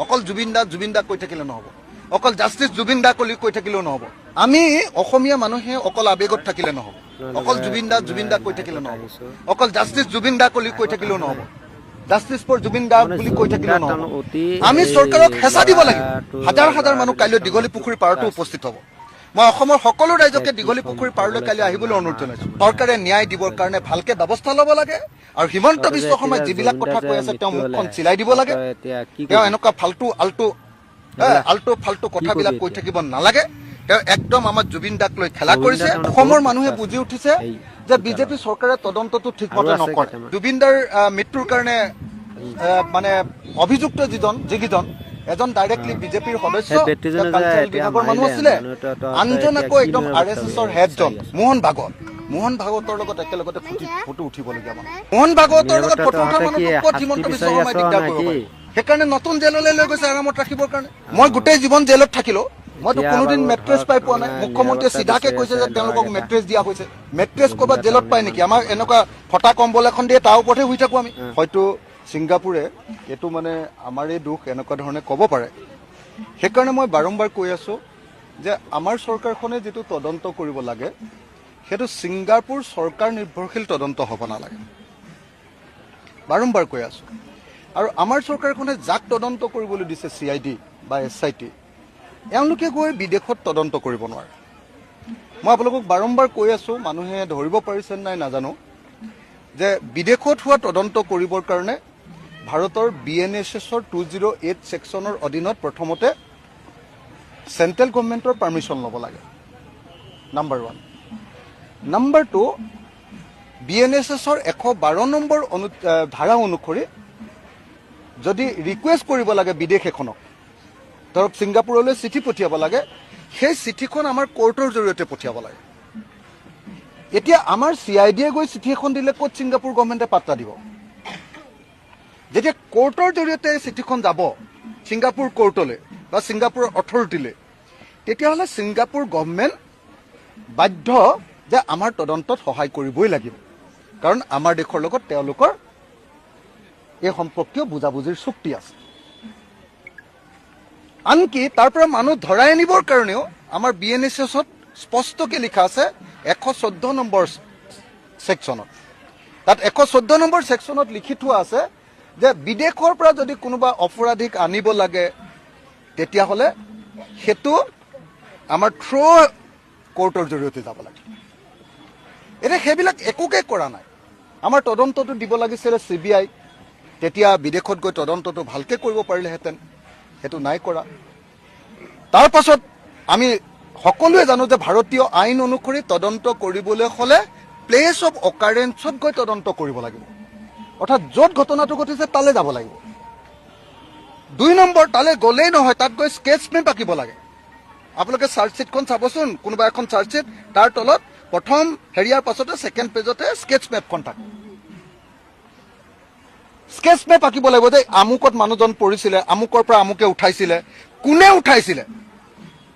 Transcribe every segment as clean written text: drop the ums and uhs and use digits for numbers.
অকল জুবিন দা কৈ থাকিলে নহ'ব, অকল জাষ্টিস জুবিন দা কলি কৈ থাকিলেও নহ'ব। আমি অসমীয়া মানুহে অকল আবেগত থাকিলে নহ'ব, অকল জুবিন দা কৈ থাকিলে নহ'ব, অকল জাষ্টিস জুবিন দা কলি কৈ থাকিলেও নহ'ব, জাষ্টিস ফৰ জুবিন দা বুলি কৈ থাকিলেও নহ'ব। আমি চৰকাৰক হেঁচা দিব লাগিব। হাজাৰ হাজাৰ মানুহ কাইলৈ দীঘলী পুখুৰী পাৰতো উপস্থিত হ'ব। মই অসমৰ সকলো ৰাইজকে দীঘলী পুখুৰী পাৰলৈ কাইলৈ আহিবলৈ অনুৰোধ জনাইছো। চৰকাৰে ন্যায় দিবৰ কাৰণে ভালকে ব্যৱস্থা ল'ব লাগে আৰু হিমন্ত বিশ্ব শৰ্মাই যিবিলাক কথা কৈ আছে তেওঁ মুখখন চিলাই দিব লাগে। তেওঁ এনেকুৱা আল্টু ফাল্টু কথাবিলাক কৈ থাকিব নালাগে। তেওঁ একদম আমাৰ জুবিন দাক লৈ খেলা কৰিছে। অসমৰ মানুহে বুজি উঠিছে যে বিজেপি চৰকাৰে তদন্তটো ঠিকমতে নকৰে। জুবিন দাৰ মৃত্যুৰ কাৰণে মানে অভিযুক্ত যিকেইজন, এজন ডাইৰেক্টলি বিজেপিৰ সদস্য কালচাৰেল বিভাগৰ মানুহ আছিলে, আনজন আকৌ একদম RSSৰ হেডজন মোহন ভাগৱতৰ লগত একেলগতে ফটো উঠিবলগীয়া মানুহ। মোহন ভাগৱতৰ লগত ফটো উঠাৰ মানুহক ক'ত হিমন্ত বিশ্ব শৰ্মাই দিগদাৰ কৰিব পাৰে? সেইকাৰণে নতুন জেললৈ লৈ গৈছে আৰামত ৰাখিবৰ কাৰণে। মই গোটেই জীৱন জেলত থাকিলো, মইতো কোনোদিন মেট্ৰেছ পাই পোৱা নাই। মুখ্যমন্ত্ৰীয়ে চিধাকে কৈছে যে তেওঁলোকক মেট্ৰেছ দিয়া হৈছে। মেট্ৰেছ ক'ৰবাত জেলত পায় নেকি? আমাৰ এনেকুৱা ফটা কম্বল এখন দিয়ে তাৰ ওপৰতে শুই থাকো আমি। হয়তো ছিংগাপুৰে এইটো মানে আমাৰেই দুখ এনেকুৱা ধৰণে ক'ব পাৰে। সেইকাৰণে মই বাৰম্বাৰ কৈ আছো যে আমাৰ চৰকাৰখনে যিটো তদন্ত কৰিব লাগে সেইটো ছিংগাপুৰ চৰকাৰ নিৰ্ভৰশীল তদন্ত হ'ব নালাগে, বাৰম্বাৰ কৈ আছো। আৰু আমাৰ চৰকাৰখনে যাক তদন্ত কৰিবলৈ দিছে CID বা SIT, এওঁলোকে গৈ বিদেশত তদন্ত কৰিব নোৱাৰে। মই আপোনালোকক বাৰম্বাৰ কৈ আছো, মানুহে ধৰিব পাৰিছে নাই নাজানো, যে বিদেশত হোৱা তদন্ত কৰিবৰ কাৰণে ভাৰতৰ BNSSৰ 208 ছেকশ্যনৰ অধীনত প্ৰথমতে চেণ্ট্ৰেল গভৰ্ণমেণ্টৰ পাৰ্মিশ্যন ল'ব লাগে, নাম্বাৰ 1। নাম্বাৰ 2, BNSSৰ 112 নম্বৰ ধাৰা অনুসৰি যদি ৰিকুৱেষ্ট কৰিব লাগে বিদেশ এখনক, ধৰক ছিংগাপুৰলৈ চিঠি পঠিয়াব লাগে, সেই চিঠিখন আমাৰ কোৰ্টৰ জৰিয়তে পঠিয়াব লাগে। এতিয়া আমাৰ CIDয়ে গৈ চিঠি এখন দিলে ক'ত ছিংগাপুৰ গভৰ্ণমেণ্টে পাত্তা দিব? যেতিয়া কোৰ্টৰ জৰিয়তে চিঠিখন যাব ছিংগাপুৰ কোৰ্টলৈ বা ছিংগাপুৰৰ অথৰিটিলৈ, তেতিয়াহ'লে ছিংগাপুৰ গভৰ্ণমেণ্ট বাধ্য যে আমাৰ তদন্তত সহায় কৰিবই লাগিব, কাৰণ আমাৰ দেশৰ লগত তেওঁলোকৰ এই সম্পৰ্কীয় বুজাবুজিৰ চুক্তি আছে। আনকি তাৰ পৰা মানুহ ধৰাই আনিবৰ কাৰণেও আমাৰ BNSSত স্পষ্টকৈ লিখা আছে 114 নম্বৰ ছেকশ্যনত। তাত 114 নম্বৰ ছেকশ্যনত লিখি থোৱা আছে যে বিদেশৰ পৰা যদি কোনোবা অপৰাধীক আনিব লাগে তেতিয়াহ'লে সেইটো আমাৰ কোৰ্টৰ জৰিয়তে যাব লাগে। এতিয়া সেইবিলাক একোকে কৰা নাই। আমাৰ তদন্তটো দিব লাগিছিলে CBI, তেতিয়া বিদেশত গৈ তদন্তটো ভালকে কৰিব পাৰিলেহেঁতেন, সেইটো নাই কৰা। তাৰ পাছত আমি সকলোৱে জানো যে ভাৰতীয় আইন অনুসৰি তদন্ত কৰিবলৈ হ'লে প্লেচ অফ অকাৰেঞ্চত গৈ তদন্ত কৰিব লাগিব, অৰ্থাৎ য'ত ঘটনাটো ঘটিছে তালৈ যাব লাগিব। 2 নম্বৰ, তালৈ গ'লেই নহয়, তাত গৈ স্কেচ মেপ আঁকিব লাগে। আপোনালোকে চাৰ্জশ্বিটখন চাবচোন, কোনোবা এখন চাৰ্জশ্বিট, তাৰ তলত প্ৰথম হেৰিয়াৰ পাছতে ছেকেণ্ড পেজতে স্কেচ মেপখন থাকে। স্কেচ মেপ আঁকিব লাগিব যে আমুকত মানুহজন পৰিছিলে, আমুকৰ পৰা আমুকে উঠাইছিলে, কোনে উঠাইছিলে,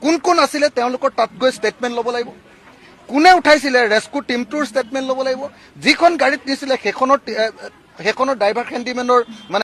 কোন কোন আছিলে তেওঁলোকৰ তাত গৈ ষ্টেটমেণ্ট ল'ব লাগিব। কোনে উঠাইছিলে ৰেস্কিউ টিমটোৰ ষ্টেটমেণ্ট ল'ব লাগিব। যিখন গাড়ীত নিছিলে সেইখনৰ ড্ৰাইভাৰ হেণ্ডিমেনৰ মানে